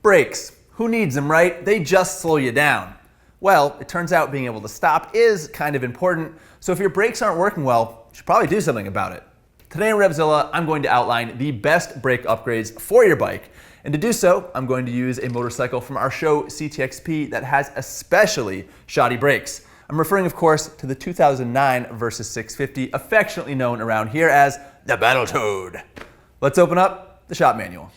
Brakes. Who needs them, right? They just slow you down. Well, it turns out being able to stop is kind of important, so if your brakes aren't working well, you should probably do something about it. Today on RevZilla, I'm going to outline the best brake upgrades for your bike, and to do so, I'm going to use a motorcycle from our show CTXP that has especially shoddy brakes. I'm referring, of course, to the 2009 Versys 650, affectionately known around here as the Battletoad. Let's open up the shop manual.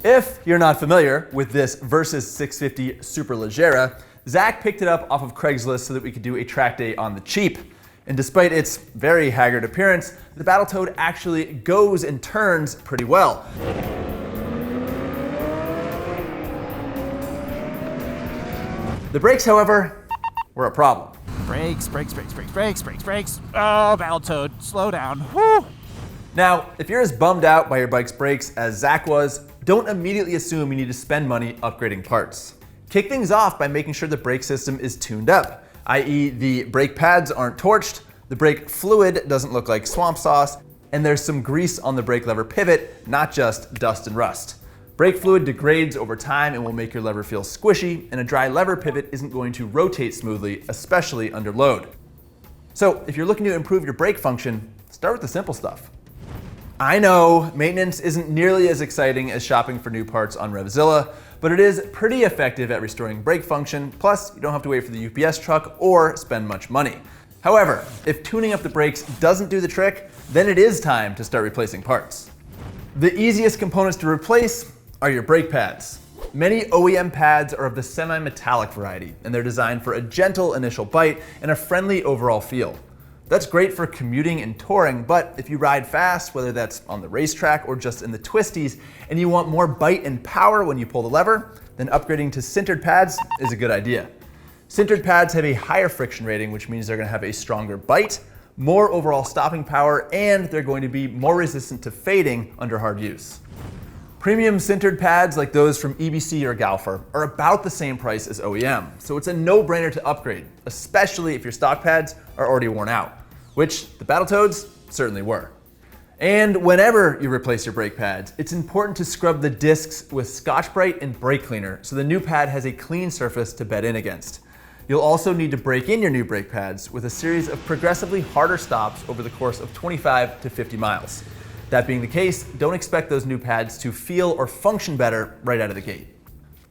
If you're not familiar with this Versys 650 Superleggera, Zach picked it up off of Craigslist so that we could do a track day on the cheap. And despite its very haggard appearance, the Battletoad actually goes and turns pretty well. The brakes, however, were a problem. Brakes. Oh, Battletoad, slow down. Whew. Now, if you're as bummed out by your bike's brakes as Zach was, don't immediately assume you need to spend money upgrading parts. Kick things off by making sure the brake system is tuned up, i.e. the brake pads aren't torched, the brake fluid doesn't look like swamp sauce, and there's some grease on the brake lever pivot, not just dust and rust. Brake fluid degrades over time and will make your lever feel squishy, and a dry lever pivot isn't going to rotate smoothly, especially under load. So if you're looking to improve your brake function, start with the simple stuff. I know maintenance isn't nearly as exciting as shopping for new parts on RevZilla, but it is pretty effective at restoring brake function, plus you don't have to wait for the UPS truck or spend much money. However, if tuning up the brakes doesn't do the trick, then it is time to start replacing parts. The easiest components to replace are your brake pads. Many OEM pads are of the semi-metallic variety, and they're designed for a gentle initial bite and a friendly overall feel. That's great for commuting and touring, but if you ride fast, whether that's on the racetrack or just in the twisties, and you want more bite and power when you pull the lever, then upgrading to sintered pads is a good idea. Sintered pads have a higher friction rating, which means they're going to have a stronger bite, more overall stopping power, and they're going to be more resistant to fading under hard use. Premium sintered pads like those from EBC or Galfer are about the same price as OEM, so it's a no-brainer to upgrade, especially if your stock pads are already worn out, which the Battletoads certainly were. And whenever you replace your brake pads, it's important to scrub the discs with Scotch-Brite and brake cleaner so the new pad has a clean surface to bed in against. You'll also need to break in your new brake pads with a series of progressively harder stops over the course of 25 to 50 miles. That being the case, don't expect those new pads to feel or function better right out of the gate.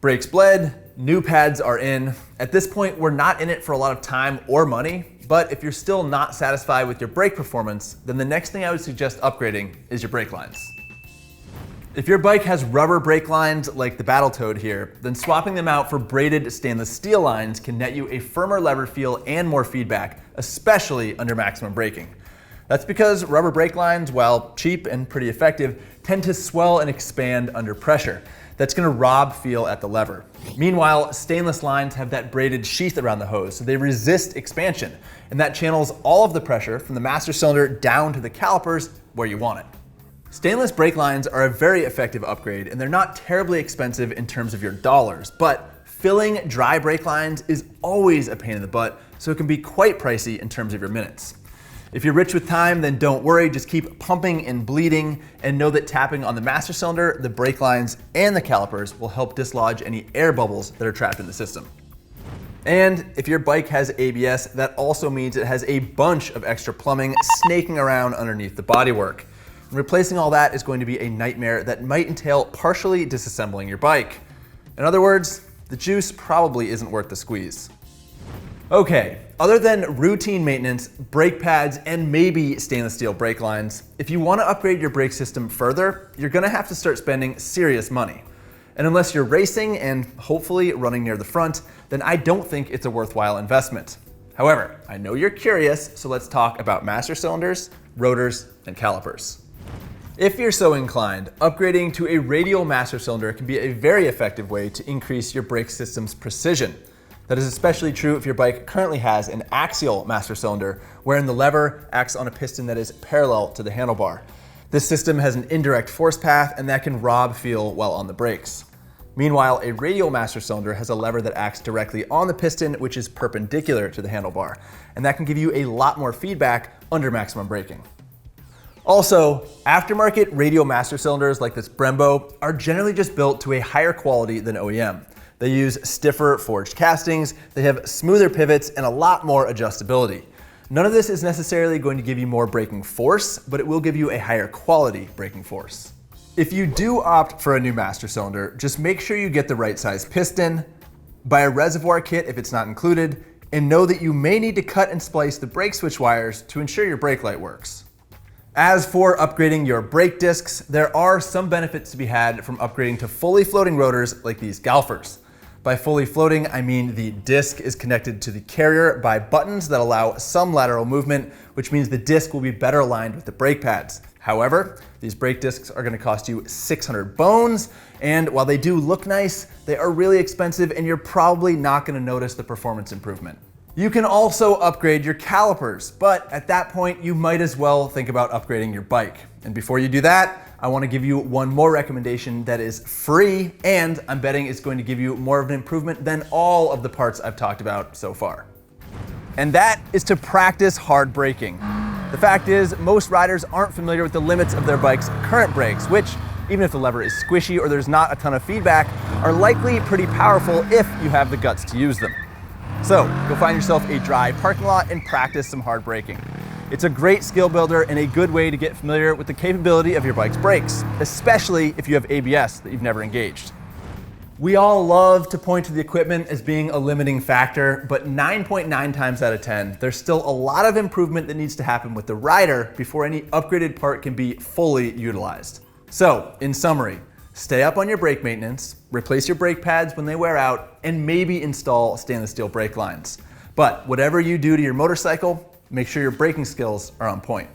Brakes bled, new pads are in. At this point, we're not in it for a lot of time or money, but if you're still not satisfied with your brake performance, then the next thing I would suggest upgrading is your brake lines. If your bike has rubber brake lines like the Battletoad here, then swapping them out for braided stainless steel lines can net you a firmer lever feel and more feedback, especially under maximum braking. That's because rubber brake lines, while cheap and pretty effective, tend to swell and expand under pressure. That's going to rob feel at the lever. Meanwhile, stainless lines have that braided sheath around the hose, so they resist expansion, and that channels all of the pressure from the master cylinder down to the calipers where you want it. Stainless brake lines are a very effective upgrade, and they're not terribly expensive in terms of your dollars, but filling dry brake lines is always a pain in the butt, so it can be quite pricey in terms of your minutes. If you're rich with time, then don't worry, just keep pumping and bleeding, and know that tapping on the master cylinder, the brake lines, and the calipers will help dislodge any air bubbles that are trapped in the system. And if your bike has ABS, that also means it has a bunch of extra plumbing snaking around underneath the bodywork. And replacing all that is going to be a nightmare that might entail partially disassembling your bike. In other words, the juice probably isn't worth the squeeze. Okay, other than routine maintenance, brake pads, and maybe stainless steel brake lines, if you want to upgrade your brake system further, you're going to have to start spending serious money. And unless you're racing and hopefully running near the front, then I don't think it's a worthwhile investment. However, I know you're curious, so let's talk about master cylinders, rotors, and calipers. If you're so inclined, upgrading to a radial master cylinder can be a very effective way to increase your brake system's precision. That is especially true if your bike currently has an axial master cylinder, wherein the lever acts on a piston that is parallel to the handlebar. This system has an indirect force path, and that can rob feel while on the brakes. Meanwhile, a radial master cylinder has a lever that acts directly on the piston, which is perpendicular to the handlebar, and that can give you a lot more feedback under maximum braking. Also, aftermarket radial master cylinders like this Brembo are generally just built to a higher quality than OEM. They use stiffer forged castings, they have smoother pivots, and a lot more adjustability. None of this is necessarily going to give you more braking force, but it will give you a higher quality braking force. If you do opt for a new master cylinder, just make sure you get the right size piston, buy a reservoir kit if it's not included, and know that you may need to cut and splice the brake switch wires to ensure your brake light works. As for upgrading your brake discs, there are some benefits to be had from upgrading to fully floating rotors like these Galfers. By fully floating, I mean the disc is connected to the carrier by buttons that allow some lateral movement, which means the disc will be better aligned with the brake pads. However, these brake discs are gonna cost you 600 bones, and while they do look nice, they are really expensive and you're probably not gonna notice the performance improvement. You can also upgrade your calipers, but at that point, you might as well think about upgrading your bike. And before you do that, I want to give you one more recommendation that is free, and I'm betting it's going to give you more of an improvement than all of the parts I've talked about so far. And that is to practice hard braking. The fact is, most riders aren't familiar with the limits of their bike's current brakes, which, even if the lever is squishy or there's not a ton of feedback, are likely pretty powerful if you have the guts to use them. So, go find yourself a dry parking lot and practice some hard braking. It's a great skill builder and a good way to get familiar with the capability of your bike's brakes, especially if you have ABS that you've never engaged. We all love to point to the equipment as being a limiting factor, but 9.9 times out of 10, there's still a lot of improvement that needs to happen with the rider before any upgraded part can be fully utilized. So, in summary, stay up on your brake maintenance, replace your brake pads when they wear out, and maybe install stainless steel brake lines. But whatever you do to your motorcycle, make sure your braking skills are on point.